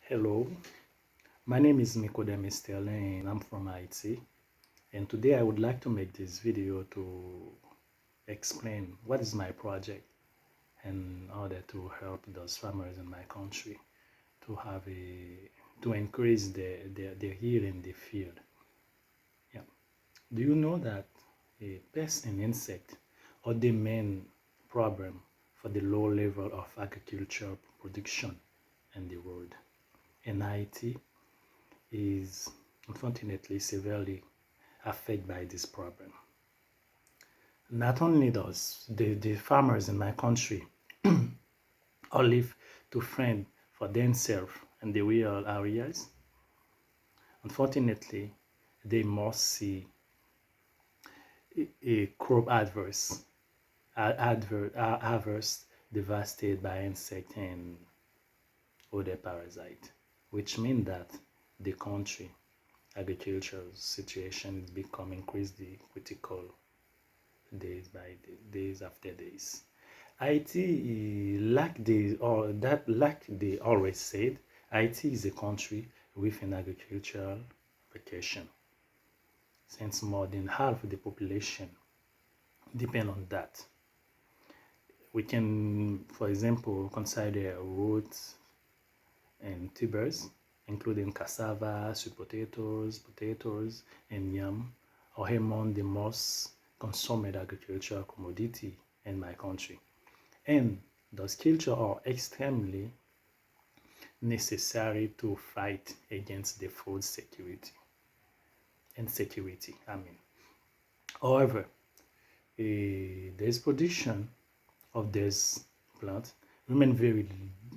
Hello, my name is Micodeme and I'm from IT. And today I would like to make this video to explain what is my project in order to help those farmers in my country to have to increase their yield in the field. Yeah. Do you know that pests and insect are the main problem for the low level of agriculture production in the world? And IT is unfortunately severely affected by this problem. Not only does the farmers in my country all live to fend for themselves in the rural areas, unfortunately, they must see a crop adverse devastated by insect and other parasite, which means that the country agricultural situation is becoming increasingly critical days after days. IT, like they always said, IT is a country with an agricultural vocation, since more than half of the population depend on that. We can, for example, consider roots and tubers, including cassava, sweet potatoes, and yam, are among the most consumed agricultural commodity in my country. And those cultures are extremely necessary to fight against the food security insecurity. However, the production of this plant remain very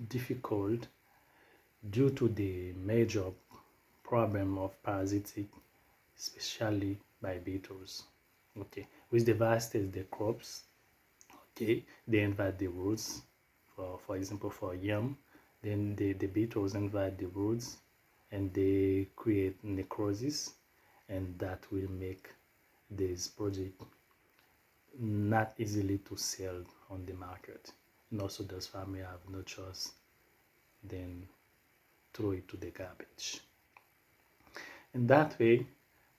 difficult due to the major problem of parasitic, especially by beetles. Okay, which devastate the crops. Okay, they invade the roots. For example, for yam, then the beetles invade the roots and they create necrosis, and that will make this project not easily to sell on the market. And also, those farmers have no choice than throw it to the garbage. In that way,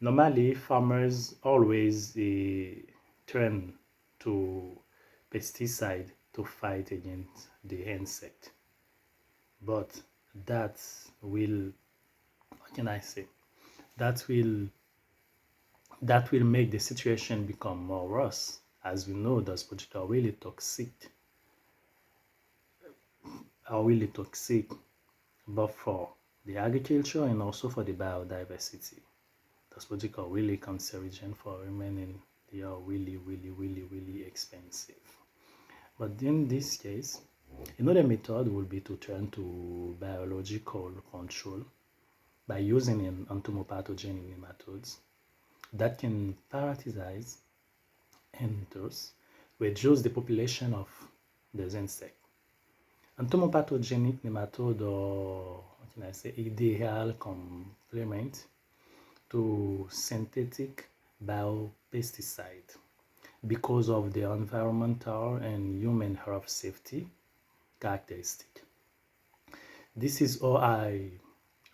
normally farmers always turn to pesticide to fight against the insect. But that will, what can I say? That will make the situation become more worse. As we know, those projects are really toxic, both for the agriculture and also for the biodiversity. Those projects are really cancerogen for women and they are really expensive. But in this case, another method would be to turn to biological control by using an entomopathogenic nematodes that can parasitize and thus reduce the population of those insects. Entomopathogenic nematode are, what can I say, ideal complement to synthetic biopesticide because of the environmental and human health safety characteristic. This is all I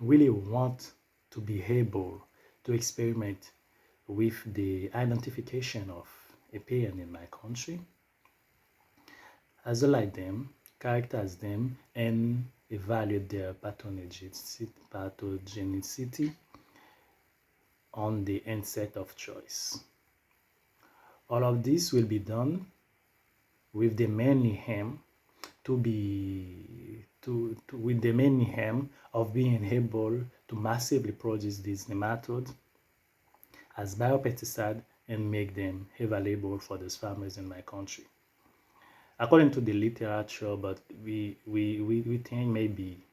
really want to be able to experiment with the identification of a pain in my country, isolate them, characterize them, and evaluate their pathogenicity on the insect of choice. All of this will be done with the main aim of being able to massively produce these nematodes as biopesticide and make them available for those farmers in my country. According to the literature, but we think maybe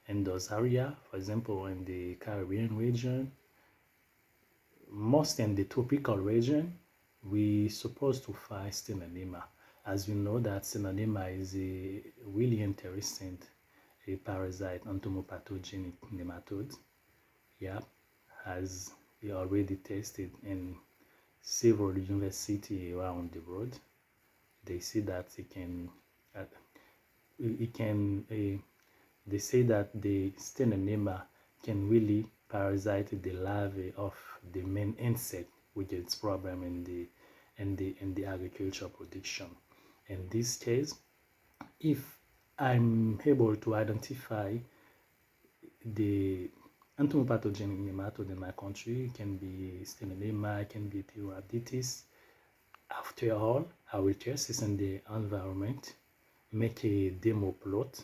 in those areas, for example, in the Caribbean region, most in the tropical region, we supposed to find Stenanema. As we know that Stenanema is a really interesting parasite entomopathogenic nematode. Yeah, as we already tested in several universities around the world. They see that it can They say that the stenonema can really parasite the larvae of the main insect, which is problem in the agriculture production. In this case, if I'm able to identify the entomopathogenic nematode in my country, it can be stenonema, it can be Therapditis. After all, I will test this in the environment, make a demo plot,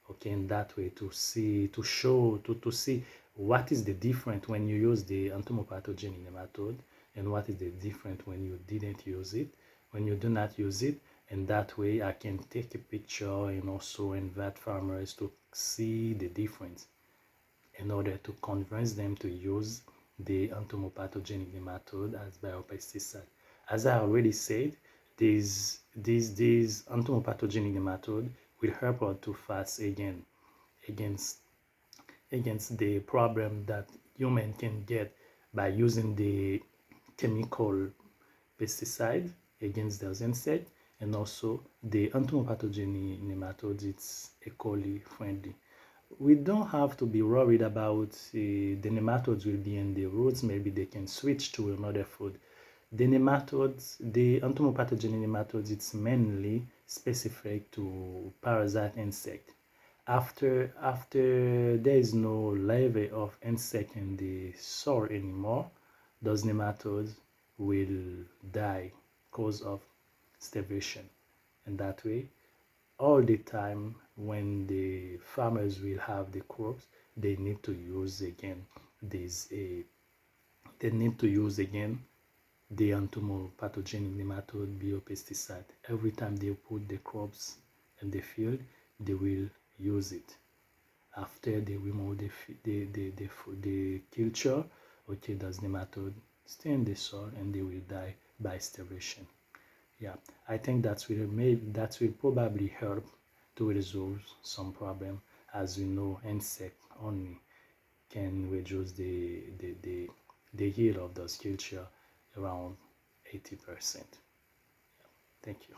okay, in that way to see, to show, to see what is the difference when you use the entomopathogenic nematode and what is the difference when you didn't use it, when you do not use it. And that way I can take a picture and also invite farmers to see the difference in order to convince them to use the entomopathogenic nematode as biopesticide. As I already said, these entomopathogenic nematode will help us to fight against the problem that human can get by using the chemical pesticide against those insects, and also the entomopathogenic nematodes, it's equally friendly. We don't have to be worried about the nematodes will be in the roots. Maybe they can switch to another food. The nematodes, the entomopathogenic nematodes, it's mainly specific to parasite insect. After there is no larvae of insect in the soil anymore, those nematodes will die cause of starvation. And that way, all the time when the farmers will have the crops, they need to use again this they need to use again the entomopathogenic nematode biopesticide. Every time they put the crops in the field, they will use it. After they remove the culture, okay, those nematode stay in the soil and they will die by starvation. Yeah, I think that will probably help to resolve some problem. As we know, insect only can reduce the yield of those culture around 80%. Thank you.